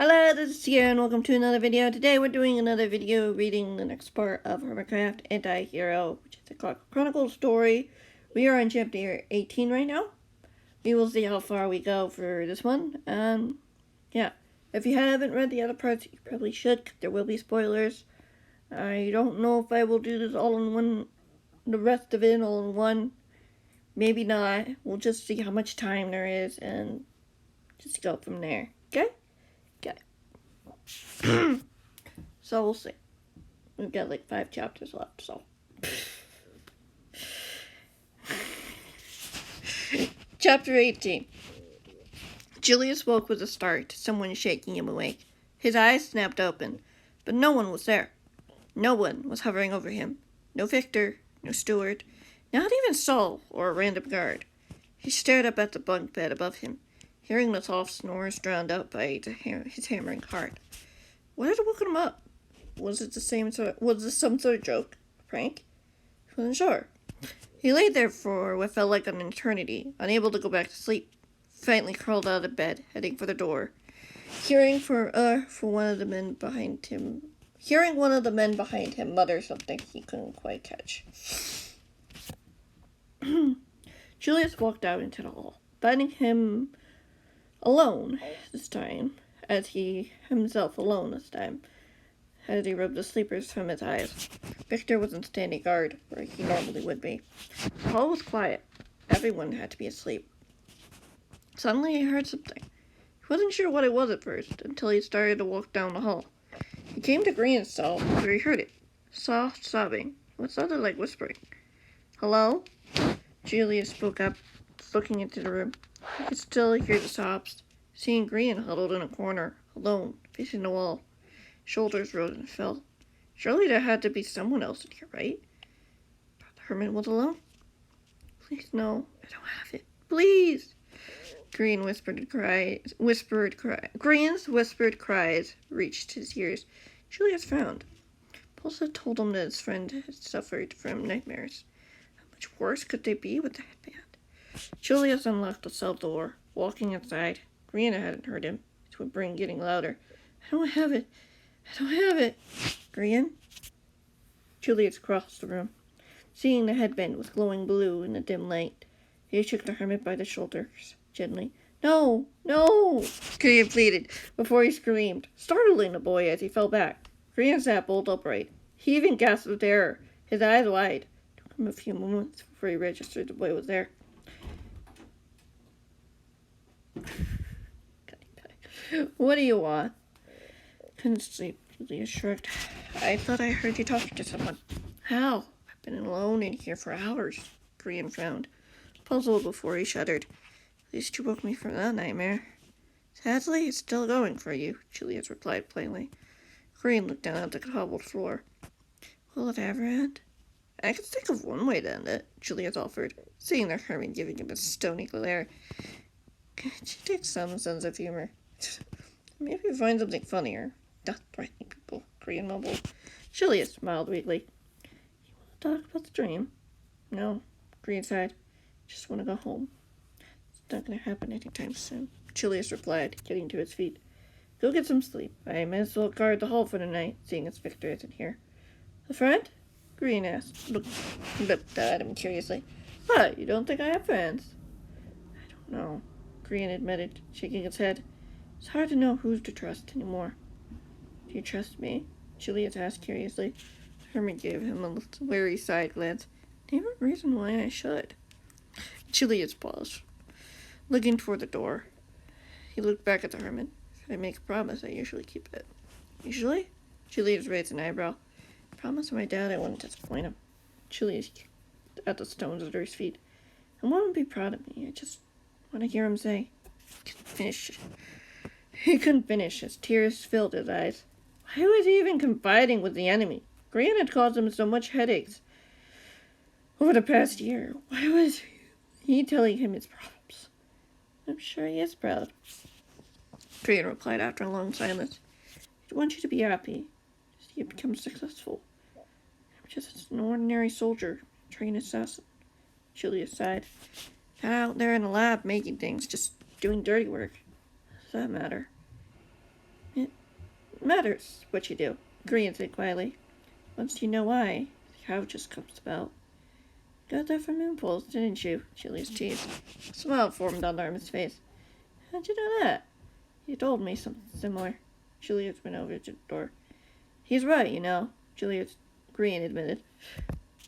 Hello, this is Sierra and welcome to another video. Today we're doing another video reading the next part of Hermitcraft Antihero, which is a Clockwork Chronicles story. We are on chapter 18 right now. We will see how far we go for this one. Yeah, if you haven't read the other parts, you probably should, 'cause there will be spoilers. I don't know if I will do this all in one, the rest of it all in one. Maybe not. We'll just see how much time there is and just go from there. Okay? So we'll see. We've got like 5 chapters left, so. Chapter 18. Julius woke with a start, someone shaking him awake. His eyes snapped open, but no one was there. No one was hovering over him. No Victor, no Steward, not even Saul or a random guard. He stared up at the bunk bed above him, hearing the soft snores drowned out by his hammering heart. What had woken him up? Was this some sort of joke? A prank? He wasn't sure. He lay there for what felt like an eternity, unable to go back to sleep. Faintly crawled out of bed, heading for the door. Hearing one of the men behind him mutter something he couldn't quite catch. Julius walked out into the hall, finding him alone this time, as he rubbed the sleepers from his eyes. Victor wasn't standing guard where he normally would be. The hall was quiet. Everyone had to be asleep. Suddenly he heard something. He wasn't sure what it was at first, until he started to walk down the hall. He came to Green's cell, where he heard it. Soft sobbing. What sounded like whispering. Hello? Julius spoke up, looking into the room. He could still hear the sobs. Seeing Green huddled in a corner, alone, facing the wall. Shoulders rose and fell. Surely there had to be someone else in here, right? But the hermit was alone. Please, no, I don't have it. Please! Green's whispered cries reached his ears. Julius frowned. Pulse had told him that his friend had suffered from nightmares. How much worse could they be with the headband? Julius unlocked the cell door, walking inside. Green hadn't heard him, his whimpering getting louder. I don't have it. Green? Julius crossed the room. Seeing the headband was glowing blue in the dim light, he shook the hermit by the shoulders, gently. No! Green pleaded, before he screamed, startling the boy as he fell back. Green sat bolt upright. He even gasped with terror, his eyes wide. It took him a few moments before he registered the boy was there. What do you want? Couldn't sleep. Julius shrugged. I thought I heard you talking to someone. How? I've been alone in here for hours. Green frowned, puzzled before he shuddered. At least you woke me from that nightmare. Sadly, it's still going for you, Julius replied plainly. Green looked down at the cobbled floor. Will it ever end? I could think of one way to end it, Julius offered, seeing the hermit giving him a stony glare. Could you take some sense of humor? Maybe find something funnier. Not threatening people, Green mumbled. Julius smiled weakly. You want to talk about the dream? No, Green sighed. Just want to go home. It's not going to happen anytime soon, Julius replied, getting to his feet. Go get some sleep. I may as well guard the hall for the night, seeing as Victor isn't here. A friend? Green asked. Looked at him curiously. What, you don't think I have friends? I don't know, Green admitted, shaking his head. It's hard to know who to trust anymore. Do you trust me? Julius asked curiously. The hermit gave him a wary side glance. Name a reason why I should. Julius paused, looking toward the door. He looked back at the hermit. If I make a promise, I usually keep it. Usually? Julius raised an eyebrow. I promised my dad I wouldn't disappoint him. Julius kicked at the stones under his feet. I want him to be proud of me. I just want to hear him say, He couldn't finish as tears filled his eyes. Why was he even confiding with the enemy? Green had caused him so much headaches over the past year. Why was he telling him his problems? I'm sure he is proud, Green replied after a long silence. I want you to be happy. See you become successful. I'm just an ordinary soldier, trained assassin. Julius sighed. Not out there in the lab making things, just doing dirty work. Does that matter? matters what you do, Korean said quietly. Once you know why, how it just comes about. Got that from impulse, didn't you? Julius teased. A smile formed on the hermit's face. How'd you know that? You told me something similar. Julius went over to the door. He's right, you know, Julius Green admitted.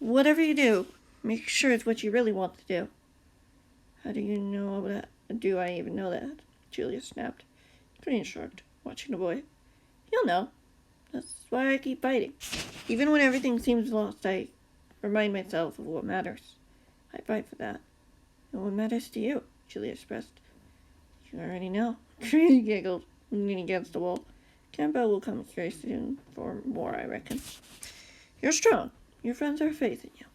Whatever you do, make sure it's what you really want to do. How do you know that? Do I even know that? Julius snapped. Green shrugged, watching the boy. You'll know. That's why I keep fighting. Even when everything seems lost, I remind myself of what matters. I fight for that. And what matters to you? Julius pressed. You already know. Green giggled, leaning against the wall. Campbell will come here soon for more, I reckon. You're strong. Your friends are faith in you.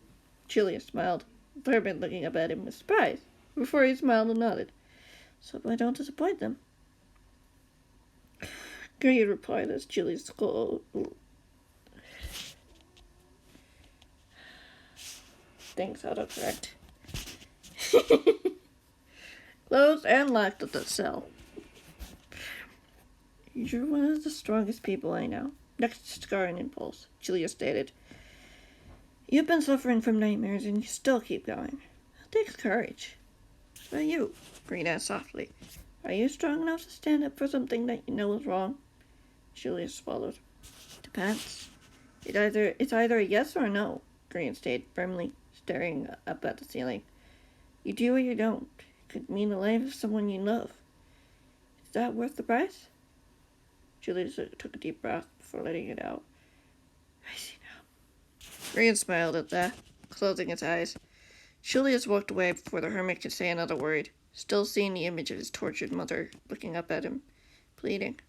Julius smiled, Thurman looking up at him with surprise, before he smiled and nodded. So I don't disappoint them. Green replied as Julius scolded. Things autocorrect. Closed and locked at the cell. You're one of the strongest people I know. Next to Scar and Impulse, Julia stated. You've been suffering from nightmares and you still keep going. It takes courage. What about you? Green asked softly. Are you strong enough to stand up for something that you know is wrong? Julia swallowed. Depends. It's either a yes or a no, Green stayed firmly, staring up at the ceiling. You do or you don't. It could mean the life of someone you love. Is that worth the price? Julia took a deep breath before letting it out. I see now. Green smiled at that, closing his eyes. Julius walked away before the hermit could say another word, still seeing the image of his tortured mother looking up at him, pleading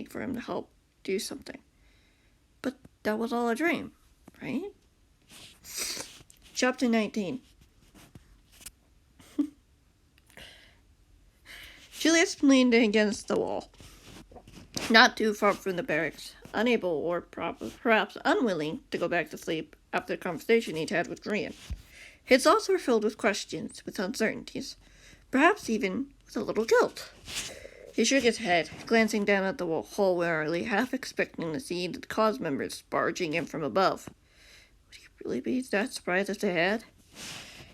for him to help do something. But that was all a dream, right? Chapter 19. Julius leaned against the wall, not too far from the barracks, unable or perhaps unwilling to go back to sleep after the conversation he'd had with Green. His thoughts were filled with questions, with uncertainties, perhaps even with a little guilt. He shook his head, glancing down at the hall warily, half expecting to see the cause members barging in from above. Would he really be that surprised if they had?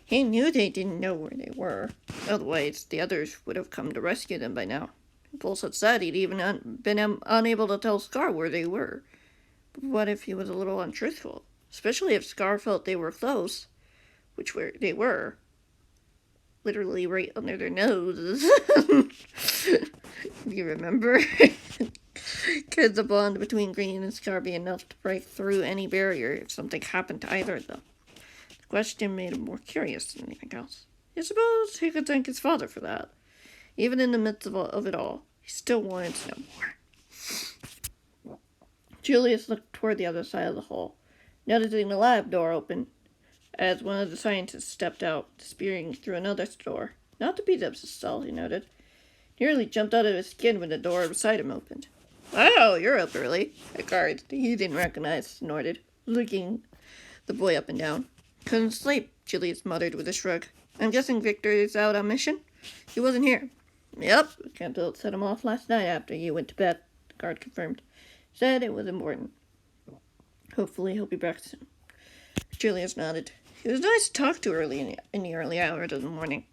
He knew they didn't know where they were. Otherwise, the others would have come to rescue them by now. Impulse had said he'd even been unable to tell Scar where they were. But what if he was a little untruthful? Especially if Scar felt they were close, which they were. Literally right under their noses. You remember? Could the bond between Green and Scar be enough to break through any barrier if something happened to either of them? The question made him more curious than anything else. I suppose he could thank his father for that. Even in the midst of it all, he still wanted to know more. Julius looked toward the other side of the hall, noticing the lab door open as one of the scientists stepped out, disappearing through another door. Not to beat up his cell, he noted. Nearly jumped out of his skin when the door beside him opened. Wow, you're up early. A guard he didn't recognize snorted, looking the boy up and down. Couldn't sleep, Julius muttered with a shrug. I'm guessing Victor is out on mission? He wasn't here. Yep, Campbell set him off last night after you went to bed, the guard confirmed. Said it was important. Hopefully he'll be back soon. Julius nodded. He was nice to talk to early in the early hours of the morning.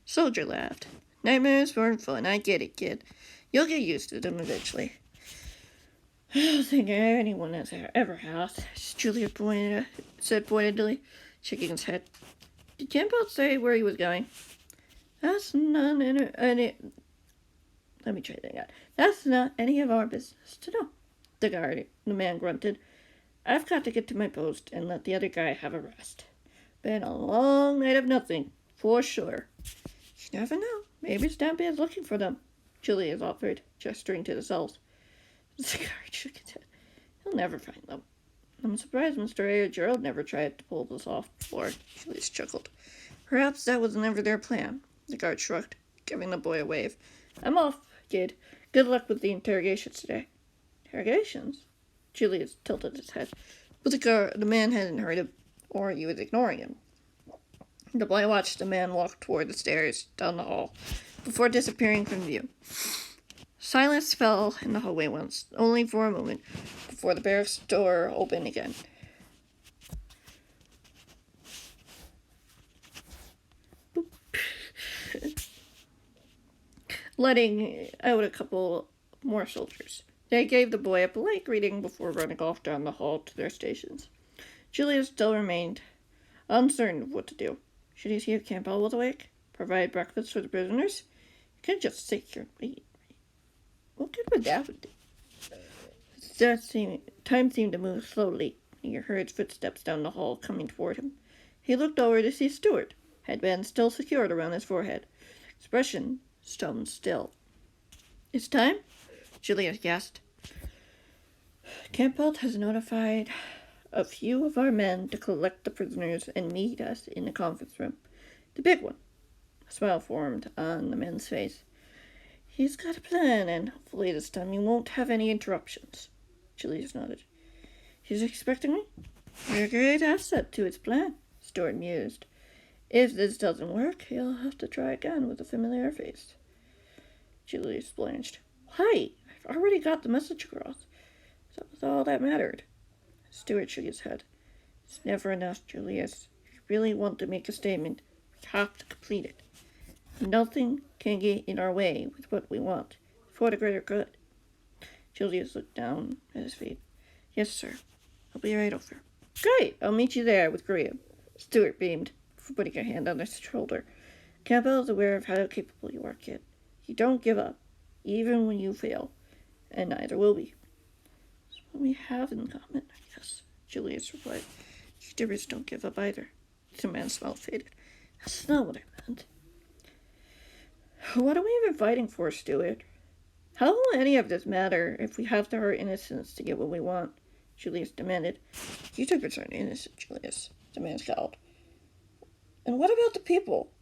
Soldier laughed. Nightmares weren't fun, I get it, kid. You'll get used to them eventually. I don't think anyone has ever has, Julius said pointedly, shaking his head. Did Campbell say where he was going? That's not any... Let me try that again. That's not any of our business to know. The man grunted. I've got to get to my post and let the other guy have a rest. Been a long night of nothing, for sure. You never know. Maybe Stampy is looking for them, Julius offered, gesturing to the cells. The guard shook his head. He'll never find them. I'm surprised Mr. A. or Gerald never tried to pull this off before, Julius chuckled. Perhaps that was never their plan. The guard shrugged, giving the boy a wave. I'm off, kid. Good luck with the interrogations today. Interrogations? Julius tilted his head. But the man hadn't heard him, or he was ignoring him. The boy watched the man walk toward the stairs down the hall, before disappearing from view. Silence fell in the hallway once, only for a moment, before the barracks door opened again. Letting out a couple more soldiers. They gave the boy a polite greeting before running off down the hall to their stations. Julius still remained uncertain of what to do. Should he see if Campbell was awake? Provide breakfast for the prisoners? You can't just sit here and wait. What good would that do? Time seemed to move slowly. He heard footsteps down the hall coming toward him. He looked over to see Stuart, headband still secured around his forehead. Expression stone still. It's time? Julius gasped. Campbell has notified a few of our men to collect the prisoners and meet us in the conference room. The big one. A smile formed on the man's face. He's got a plan, and hopefully this time he won't have any interruptions. Julius nodded. He's expecting me? You're a great asset to his plan, Stuart mused. If this doesn't work, he'll have to try again with a familiar face. Julius blanched. Why? I've already got the message across. That was all that mattered. Stuart shook his head. It's never enough, Julius. If you really want to make a statement, we have to complete it. Nothing can get in our way with what we want, for the greater good. Julius looked down at his feet. Yes, sir. I'll be right over. Great! I'll meet you there with Graham. Stuart beamed, before putting a hand on his shoulder. Campbell is aware of how capable you are, kid. You don't give up, even when you fail, and neither will we. That's what we have in common, I guess, Julius replied. YouTubers don't give up either. The man's smile faded. That's not what I meant. What are we even fighting for, Stuart? How will any of this matter if we have to hurt innocents to get what we want? Julius demanded. YouTubers aren't innocent, Julius, the man scowled. And what about the people?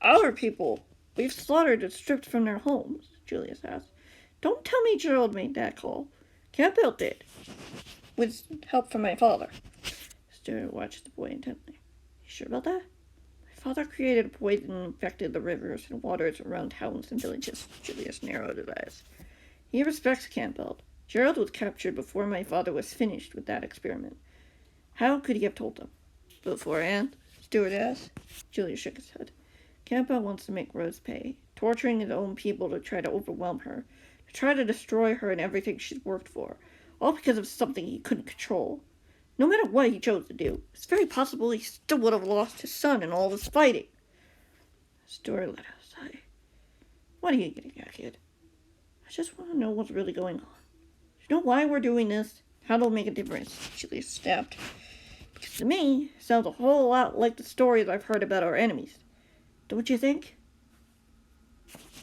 Our people. We've slaughtered and stripped from their homes, Julius asked. Don't tell me Gerald made that call. Campbell did. With help from my father. Stuart watched the boy intently. You sure about that? My father created a poison and infected the rivers and waters around towns and villages. Julius narrowed his eyes. He respects Campbell. Gerald was captured before my father was finished with that experiment. How could he have told them? Beforehand? Stuart asked. Julius shook his head. Campbell wants to make Rose pay, torturing his own people to try to overwhelm her, to try to destroy her and everything she's worked for, all because of something he couldn't control. No matter what he chose to do, it's very possible he still would have lost his son in all this fighting. Stuart let out a sigh. What are you getting at, kid? I just want to know what's really going on. You know why we're doing this? How it'll make a difference? Julius snapped. Because to me, it sounds a whole lot like the stories I've heard about our enemies. Don't you think?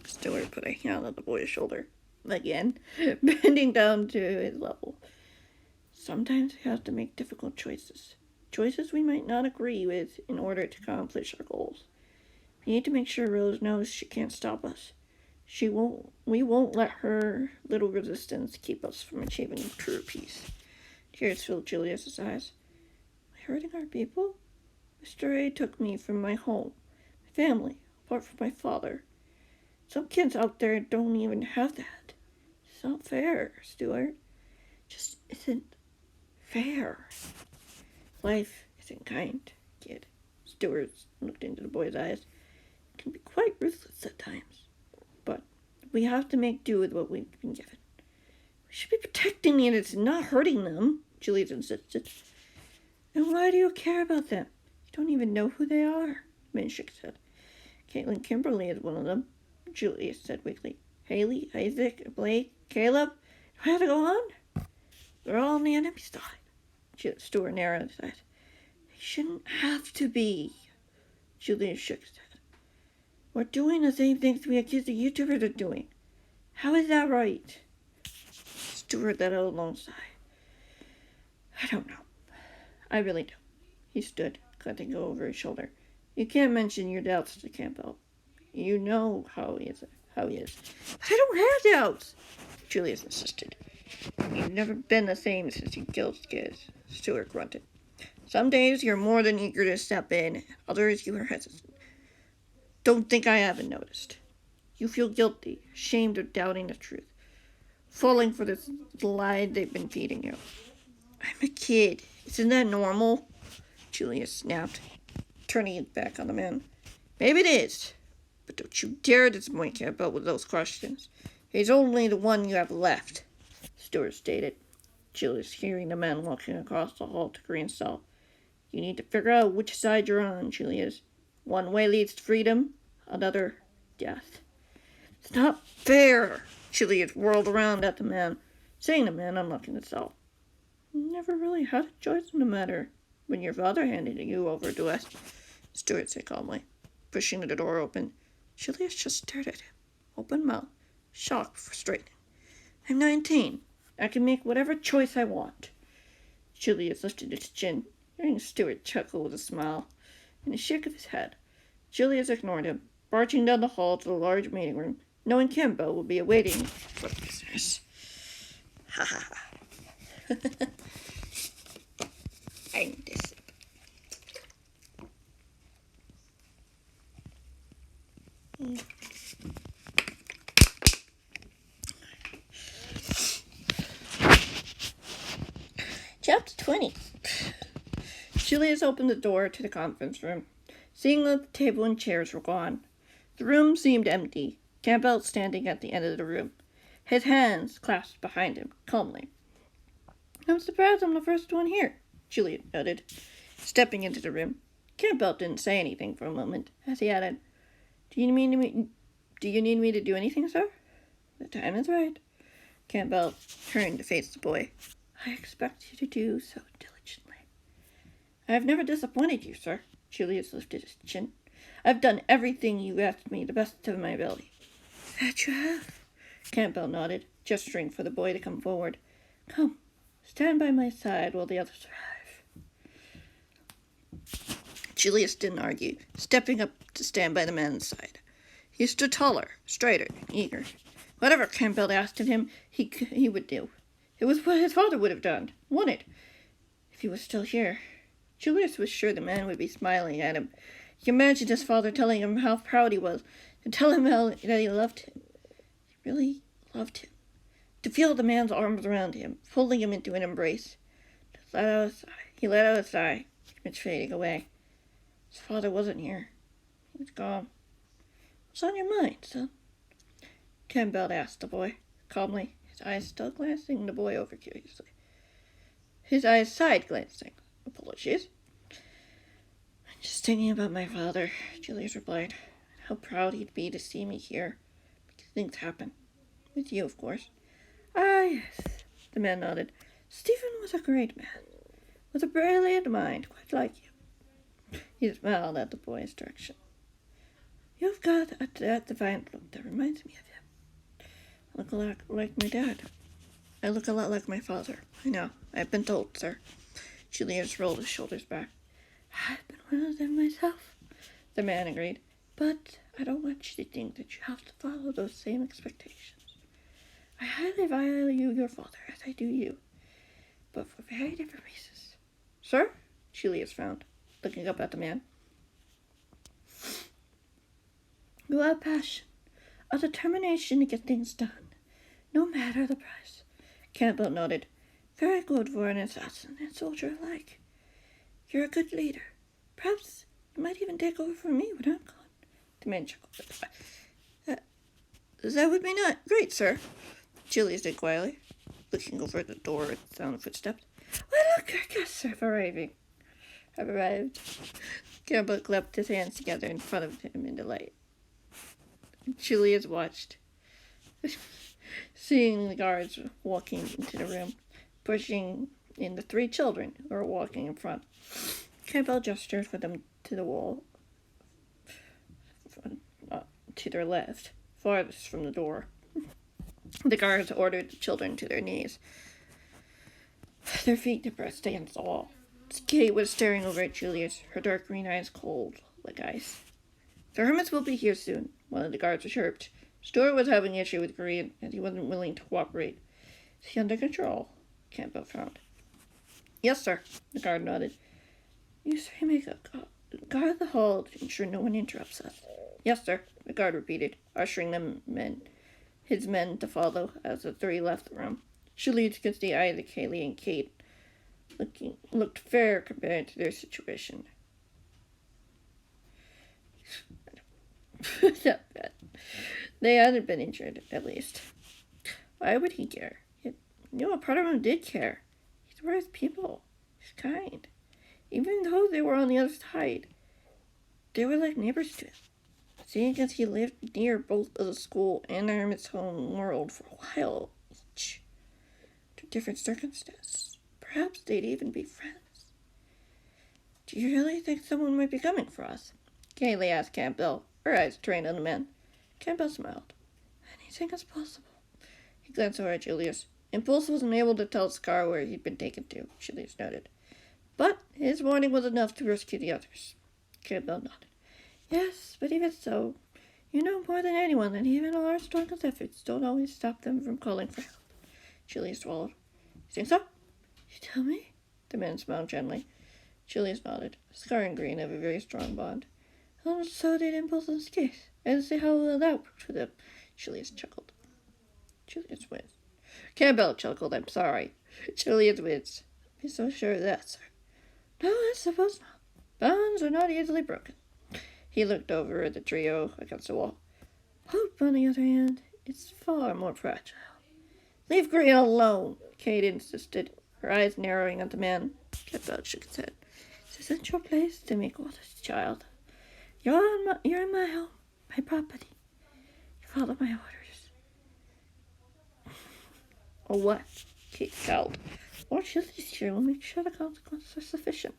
Stuart put a hand on the boy's shoulder, again, bending down to his level. Sometimes we have to make difficult choices. Choices we might not agree with in order to accomplish our goals. We need to make sure Rose knows she can't stop us. We won't let her little resistance keep us from achieving true peace. Tears filled Julius's eyes. Am I hurting our people? Mr. A took me from my home, my family, apart from my father. Some kids out there don't even have that. It's not fair, Stuart. Just isn't fair. Life isn't kind, kid. Stuart looked into the boy's eyes. It can be quite ruthless at times. But we have to make do with what we've been given. We should be protecting the innocent, not hurting them, Julius insisted. And why do you care about them? You don't even know who they are, the man shook his head. Caitlin Kimberly is one of them, Julius said weakly. Haley, Isaac, Blake, Caleb. Do I have to go on? They're all on the enemy side. Stuart narrowed his eyes. They shouldn't have to be. Julius shook his head. We're doing the same things we accuse the YouTubers of doing. How is that right? Stuart let out a long sigh. I don't know. I really don't. He stood, glancing over his shoulder. You can't mention your doubts to Campbell. You know how he is. But I don't have doubts, Julius insisted. You've never been the same since you killed kids, Stuart grunted. Some days you're more than eager to step in, others you are hesitant. Don't think I haven't noticed. You feel guilty, ashamed of doubting the truth. falling for this lie they've been feeding you. I'm a kid. Isn't that normal? Julius snapped, turning it back on the man. Maybe it is, but don't you dare disappoint Campbell with those questions. He's only the one you have left, Stuart stated, Julius hearing the man walking across the hall to Green's cell. You need to figure out which side you're on, Julius. One way leads to freedom, another, death. It's not fair, Julius whirled around at the man, seeing the man unlocking the cell. You never really had a choice in the matter when your father handed you over to us, Stuart said calmly, pushing the door open. Julius just stared at him, open mouth, shocked, frustrated. I'm 19. I can make whatever choice I want. Julius lifted his chin, hearing Stuart chuckle with a smile and a shake of his head. Julius ignored him, marching down the hall to the large meeting room, knowing Campbell would be awaiting for the business. Ha ha ha. I'm this. Chapter 20. Julius opened the door to the conference room, seeing that the table and chairs were gone. The room seemed empty, Campbell standing at the end of the room, his hands clasped behind him, calmly. I'm surprised I'm the first one here, Julius noted, stepping into the room. Campbell didn't say anything for a moment, as he added, Do you need me to do anything, sir? The time is right. Campbell turned to face the boy. I expect you to do so diligently. I have never disappointed you, sir. Julius lifted his chin. I've done everything you asked me to the best of my ability. That you have. Campbell nodded, gesturing for the boy to come forward. Come, stand by my side while the others arrive. Julius didn't argue, stepping up to stand by the man's side. He stood taller, straighter, eager. Whatever Campbell asked of him, he would do. It was what his father would have done, wanted, if he was still here. Julius was sure the man would be smiling at him. He imagined his father telling him how proud he was, and telling him that he loved him. He really loved him. To feel the man's arms around him, pulling him into an embrace. He let out a sigh, image fading away. His father wasn't here. He was gone. What's on your mind, son? Campbell asked the boy, calmly, his eyes still glancing the boy over curiously. His eyes side-glancing. Apologies. I'm just thinking about my father, Julius replied. How proud he'd be to see me here. Because things happen. With you, of course. Ah, yes. The man nodded. Stephen was a great man. With a brilliant mind, quite like you. He smiled at the boy's direction. You've got that divine look that reminds me of him. I look a lot like my dad. I look a lot like my father. I know. I've been told, sir. Julius rolled his shoulders back. I've been one of them myself, the man agreed. But I don't want you to think that you have to follow those same expectations. I highly value your father, as I do you, but for very different reasons. Sir? Julius frowned, looking up at the man. You have passion, a determination to get things done, no matter the price. Campbell nodded. Very good for an assassin and soldier alike. You're a good leader. Perhaps you might even take over for me when I'm gone. The man chuckled. That would be not great, sir. Julius said quietly, looking over at the door at the sound of footsteps. Well, look, our guests have arrived. Campbell clapped his hands together in front of him in delight. Julius watched, seeing the guards walking into the room, pushing in the 3 children who were walking in front. Campbell gestured for them to the wall, to their left, farthest from the door. The guards ordered the children to their knees, their feet depressed against the wall. Kitty was staring over at Julius, her dark green eyes cold like ice. The hermits will be here soon, one of the guards chirped. Stuart was having an issue with Korean, and he wasn't willing to cooperate. Is he under control? Campbell frowned. Yes, sir, the guard nodded. You say make a guard the hall to ensure no one interrupts us. Yes, sir, the guard repeated, ushering them in. his men to follow as the three left the room. Julius could see Isaac, Haley, and Kate looked fair compared to their situation. Not bad. They hadn't been injured, at least. Why would he care? Yet, a part of him did care. These were his people. His kind. Even though they were on the other side, they were like neighbors to him. Seeing as he lived near both the school and the hermit's home world for a while each, to different circumstances, perhaps they'd even be friends. Do you really think someone might be coming for us? Kaylee asked Campbell, her eyes trained on the man. Campbell smiled. Anything is possible. He glanced over at Julius. Impulse wasn't able to tell Scar where he'd been taken to, Julius noted. But his warning was enough to rescue the others. Campbell nodded. Yes, but even so, you know more than anyone that even our strongest efforts don't always stop them from calling for help. Julius swallowed. You think so? You tell me? The man smiled gently. Julius nodded. Scar and Green have a very strong bond. And so did Impulse and Skate. And see how well that worked for them. Julius chuckled. Julius winced. Campbell chuckled. I'm sorry. Julius winced. Be so sure of that, sir. No, I suppose not. Bonds are not easily broken. He looked over at the trio against the wall. Hope, on the other hand, is far more fragile. Leave Green alone, Kate insisted, her eyes narrowing at the man. Campbell shook his head. This isn't your place to make orders, child. You're in my home, my property. You follow my orders. Or what? Kate scowled. Or Chili's here will make sure the consequences are sufficient.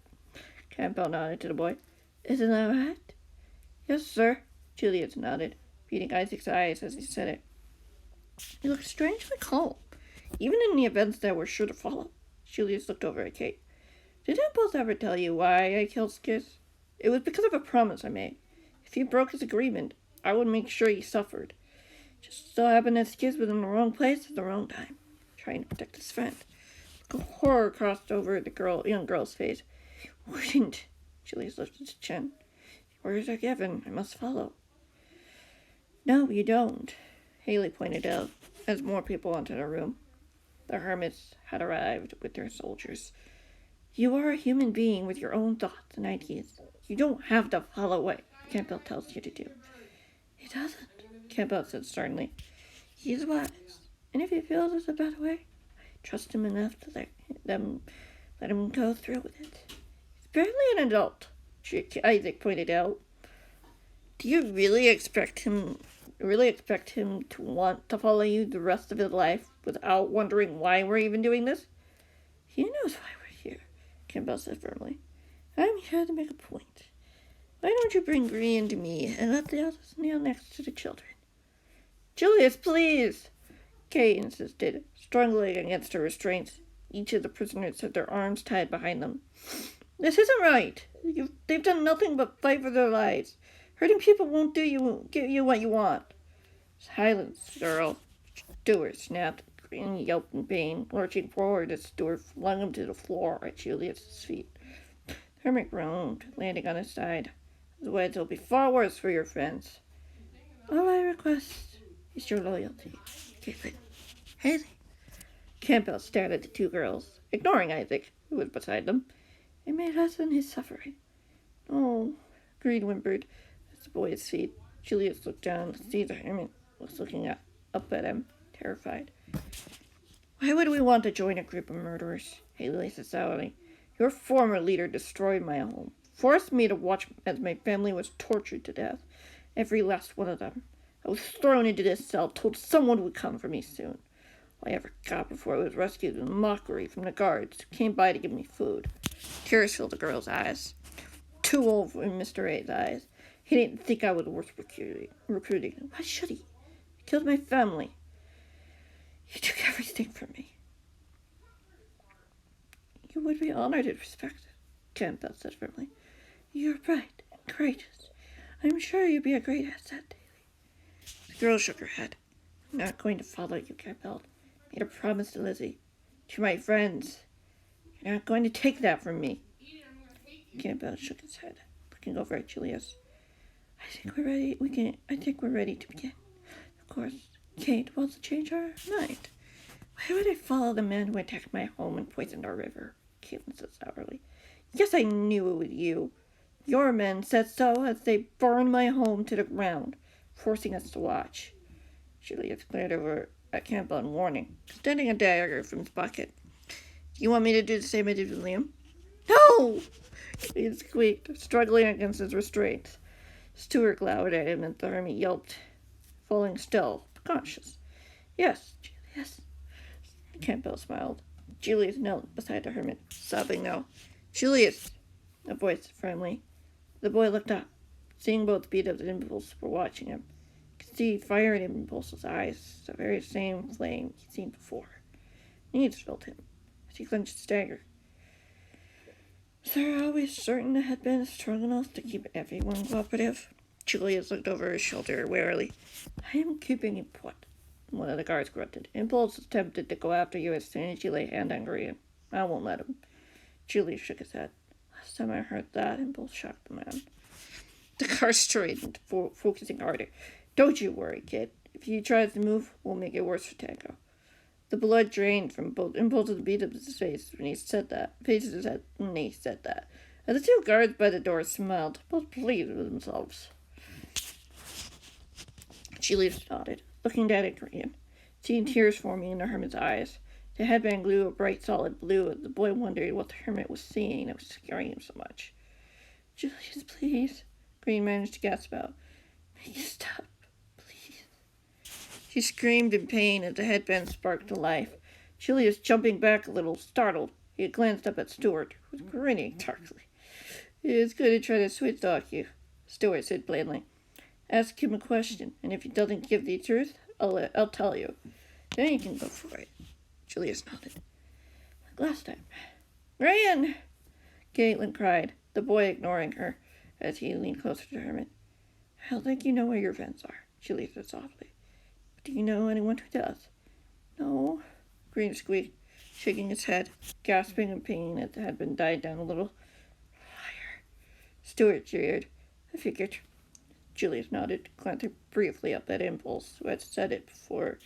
Campbell nodded to the boy. Isn't that right? Yes, sir. Julius nodded, beating Isaac's eyes as he said it. He looked strangely calm, even in the events that were sure to follow. Julius looked over at Kate. Did Impulse ever tell you why I killed Skiz? It was because of a promise I made. If he broke his agreement, I would make sure he suffered. Just so happened that Skiz was in the wrong place at the wrong time, trying to protect his friend. Horror crossed over the young girl's face. Wouldn't. Julius lifted his chin. Orders are given. I must follow. No, you don't, Haley pointed out, as more people entered the room. The hermits had arrived with their soldiers. You are a human being with your own thoughts and ideas. You don't have to follow what Campbell tells you to do. He doesn't, Campbell said sternly. He's wise, and if he feels there's a better way, I trust him enough to let him go through with it. He's barely an adult, Isaac pointed out. Do you really expect him to want to follow you the rest of his life without wondering why we're even doing this? He knows why we're here, Campbell said firmly. I'm here to make a point. Why don't you bring Green to me and let the others kneel next to the children? Julius, please, Kate insisted, struggling against her restraints. Each of the prisoners had their arms tied behind them. This isn't right. They've done nothing but fight for their lives. Hurting people won't give you what you want. Silence, girl, Stewart snapped. Green yelped in pain, lurching forward as Stewart flung him to the floor at Julius's feet. The hermit groaned, landing on his side. Otherwise, it'll be far worse for your friends. All I request is your loyalty, Caitlin. Haley. Campbell stared at the two girls, ignoring Isaac, who was beside them. It may lessen his suffering. Oh, Green whimpered at the boy's feet. Julius looked down to see the hermit was looking up at him, terrified. Why would we want to join a group of murderers? Haley said sourly. Your former leader destroyed my home, forced me to watch as my family was tortured to death, every last one of them. I was thrown into this cell, told someone would come for me soon. All I ever got before I was rescued was mockery from the guards who came by to give me food. Tears filled the girl's eyes. Too old for Mr. A's eyes. He didn't think I was worth recruiting. Why should he? He killed my family. He took everything from me. You would be honored and respected, Campbell said firmly. You're bright and courageous. I'm sure you'd be a great asset, Daly. The girl shook her head. I'm not going to follow you, Campbell. I made a promise to Lizzie. To my friends. You're not going to take that from me. Campbell shook his head, looking over at Julius. I think we're ready to begin. Of course, Kate, will the change our mind? Why would I follow the man who attacked my home and poisoned our river? Caitlin said sourly. Yes, I knew it was you. Your men said so as they burned my home to the ground, forcing us to watch. Julius glared over at Campbell in warning, extending a dagger from his pocket. Do you want me to do the same I did with Liam? No! He squeaked, struggling against his restraints. Stuart glowered at him, and the hermit yelped, falling still, but conscious. Yes, Julius. Campbell smiled. Julius knelt beside the hermit, sobbing now. Julius! A voice firmly. The boy looked up, seeing both beat-ups and Impulse were watching him. He could see fire in Impulse's eyes, the very same flame he'd seen before. Needs filled him as he clenched his dagger. Was there always certain it had been a strong enough to keep everyone cooperative? Julius looked over his shoulder warily. I am keeping you put, one of the guards grunted. Impulse is tempted to go after you as soon as you lay hand on Green. I won't let him. Julius shook his head. Last time I heard that, Impulse shocked the man. The guard straightened, focusing harder. Don't you worry, kid. If he tries to move, we'll make it worse for Tango. The blood drained from both Impulse's beat-ups' face when he said that. And the two guards by the door smiled, both pleased with themselves. Julius nodded, looking down at Green, seeing tears forming in the hermit's eyes. The headband glowed a bright, solid blue, and the boy wondered what the hermit was seeing that was scaring him so much. Julius, please, Green managed to gasp out. Make it stop, please. She screamed in pain as the headband sparked to life. Julius, jumping back a little, startled, he had glanced up at Stuart, who was grinning darkly. It's going to try to sweet-talk you, Stuart said blandly. Ask him a question, and if he doesn't give the truth, I'll tell you. Then you can go for it. Julius nodded. Like last time. Ryan! Caitlin cried, the boy ignoring her, as he leaned closer to the hermit. I don't think you know where your vents are, Julius said softly. But do you know anyone who does? No, Green squeaked, shaking his head, gasping in pain as it had been died down a little. Liar. Stuart jeered. I figured. Julius nodded, glancing briefly up at Impulse, who had said it before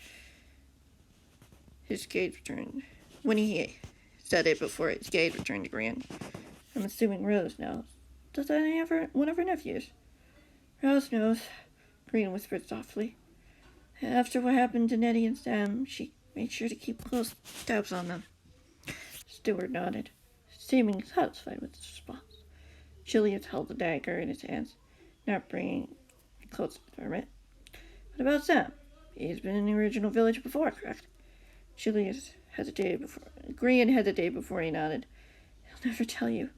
his gaze returned. When he said it before his gaze returned to Green. I'm assuming Rose knows. Does one of her nephews? Rose knows, Green whispered softly. After what happened to Nettie and Sam, she made sure to keep close tabs on them. Stuart nodded, seeming satisfied with his response. Julius held the dagger in his hands, not bringing it close to the hermit. What about Sam? He's been in the original village before, correct? Julius hesitated before. Green hesitated before he nodded. He'll never tell you.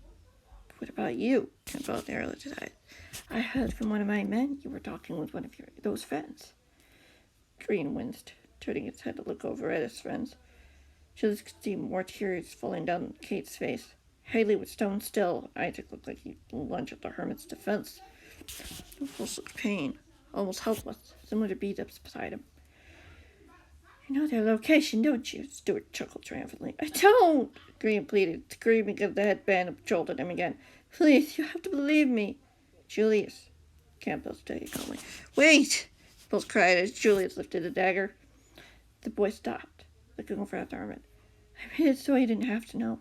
What about you? Campbell narrowed his eyes. I heard from one of my men you were talking with one of those friends. Green winced, turning his head to look over at his friends. Julius could see more tears falling down Kate's face. Haley was stone still. Isaac looked like he'd lunge at the hermit's defense. Impulse looked pain, almost helpless, similar to beat-ups beside him. You know their location, don't you? Stuart chuckled triumphantly. I don't! Green pleaded, screaming as the headband jolted him again. Please, you have to believe me. Julius, Campbell stated calmly. Wait! Impulse cried as Julius lifted the dagger. The boy stopped, looking over at the hermit. I made it so he didn't have to know.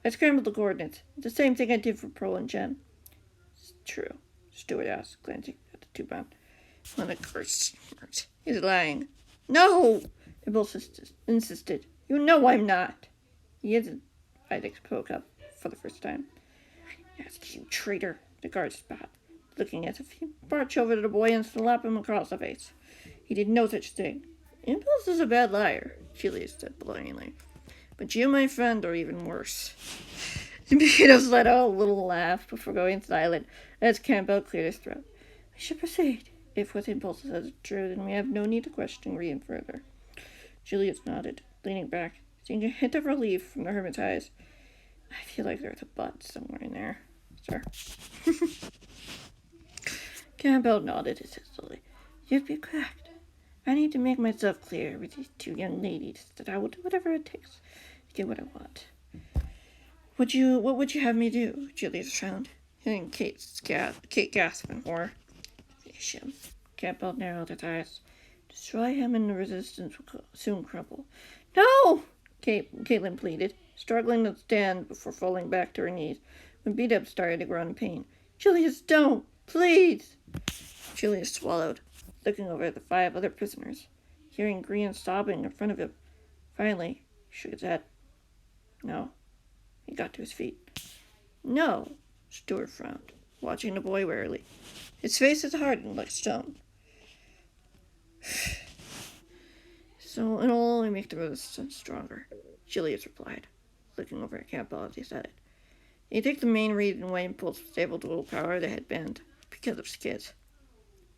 I scrambled the coordinates. The same thing I did for Pearl and Jen. It's true, Stuart asked, glancing at the two bound. When the curse smirked. He's lying. No! Impulse insisted. You know I'm not. He isn't. Isaac spoke up for the first time. Yes, you traitor, the guard spat, looking as if he marched over to the boy and slapped him across the face. He did no such thing. Impulse is a bad liar, Julius said blatantly. But you, my friend, are even worse. Beatos let out a little laugh before going silent as Campbell cleared his throat. We should proceed. If what Impulse says is true, then we have no need to question Green further. Julius nodded, leaning back, seeing a hint of relief from the hermit's eyes. I feel like there's a butt somewhere in there, sir. Campbell nodded hastily. You'd be correct. I need to make myself clear with these two young ladies that I will do whatever it takes to get what I want. What would you have me do? Julius frowned, hearing Kate gasp in horror. Finish him. Campbell narrowed his eyes. Destroy him and the resistance will soon crumble. No! Caitlin pleaded, struggling to stand before falling back to her knees when Beat-Up started to groan in pain. Julius, don't! Please! Julius swallowed, looking over at the 5 other prisoners, hearing Grian sobbing in front of him. Finally, he shook his head. No. He got to his feet. No, Stuart frowned, watching the boy warily. His face is hardened like stone. So it'll only make the resistance stronger, Julius replied, looking over at Campbell as he said it. You think the main reason why Impulse was able to overpower the headband because of Skids.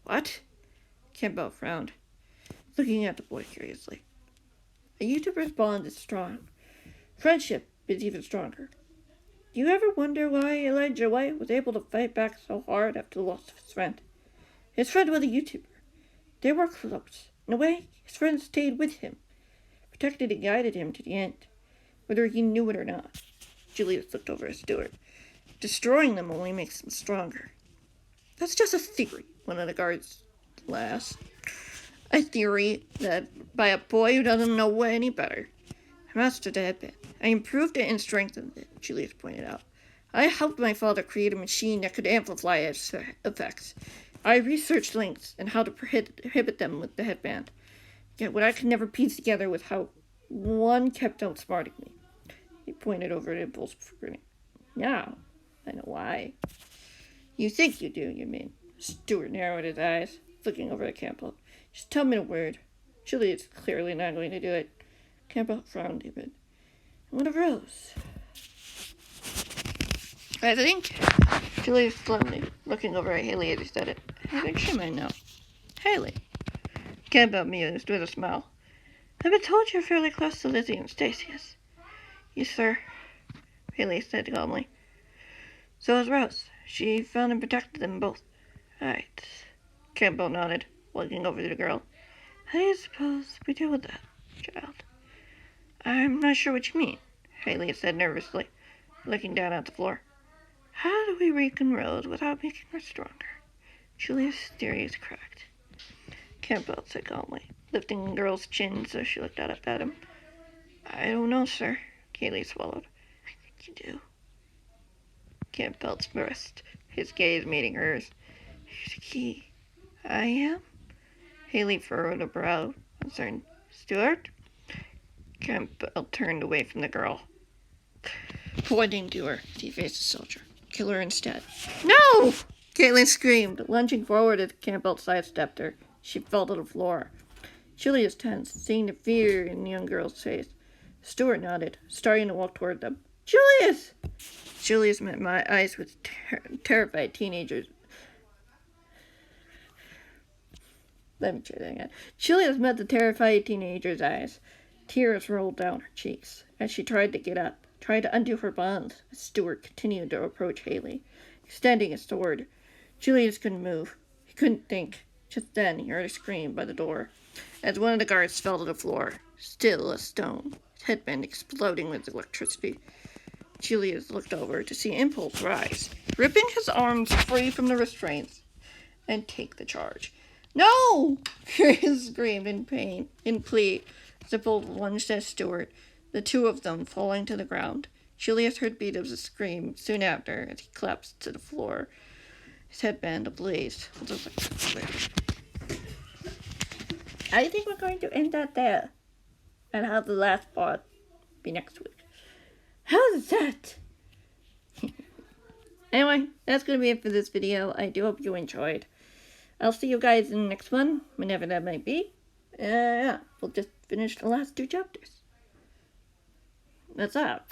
What? Campbell frowned, looking at the boy curiously. A YouTuber's bond is strong. Friendship is even stronger. Do you ever wonder why Elijah White was able to fight back so hard after the loss of his friend? His friend was a YouTuber. They were close. In a way, his friend stayed with him, protected and guided him to the end, whether he knew it or not. Julius looked over at Stuart. Destroying them only makes them stronger. That's just a theory, one of the guards laughed. A theory that by a boy who doesn't know any better. I mastered the headband. I improved it and strengthened it, Julius pointed out. I helped my father create a machine that could amplify its effects. I researched links and how to prohibit them with the headband. Yet what I could never piece together was how one kept outsmarting me. He pointed over at Impulse, grinning. Now, I know why. You think you do, you mean? Stuart narrowed his eyes, looking over at Campbell. Just tell me the word. Julius clearly not going to do it. Campbell frowned a bit. What a rose. I think, Julius slowly, looking over at Haley as he said it. I think she might know. Haley. Campbell mused with a smile. I've been told you're fairly close to Lizzie and Stasius. Yes, sir, Haley said calmly. So is Rose. She found and protected them both. Right. Campbell nodded, looking over to the girl. How do you suppose we deal with that, child? I'm not sure what you mean, Haley said nervously, looking down at the floor. How do we weaken Rose without making her stronger? Julia's theory is correct, Campbell said calmly, lifting the girl's chin so she looked up at him. I don't know, sir, Haley swallowed. I think you do. Campbell expressed, his gaze meeting hers. Here's the key. I am? Haley furrowed a brow, concerned. Stuart? Campbell turned away from the girl, pointing to her. He faced the soldier. Kill her instead. No! Caitlin screamed, lunging forward as Campbell sidestepped her. She fell to the floor. Julius tensed, seeing the fear in the young girl's face. Stuart nodded, starting to walk toward them. Julius! Julius met my eyes with terrified teenagers. Let me try that again. Julius met the terrified teenager's eyes. Tears rolled down her cheeks as she tried to get up, tried to undo her bonds as Stuart continued to approach Haley, extending his sword. Julius couldn't move. He couldn't think. Just then he heard a scream by the door as one of the guards fell to the floor, still as stone, his headband exploding with electricity. Julius looked over to see Impulse rise, ripping his arms free from the restraints, and take the charge. No! Chris screamed in pain, in plea. Impulse lunged at Stuart, the two of them falling to the ground. Julius heard Beat-Up's scream soon after as he collapsed to the floor, his headband ablaze with electric flare. I think we're going to end that there, and have the last part be next week. How's that? Anyway, that's going to be it for this video. I do hope you enjoyed. I'll see you guys in the next one, whenever that might be. Yeah, we'll just finish the last 2 chapters. That's up.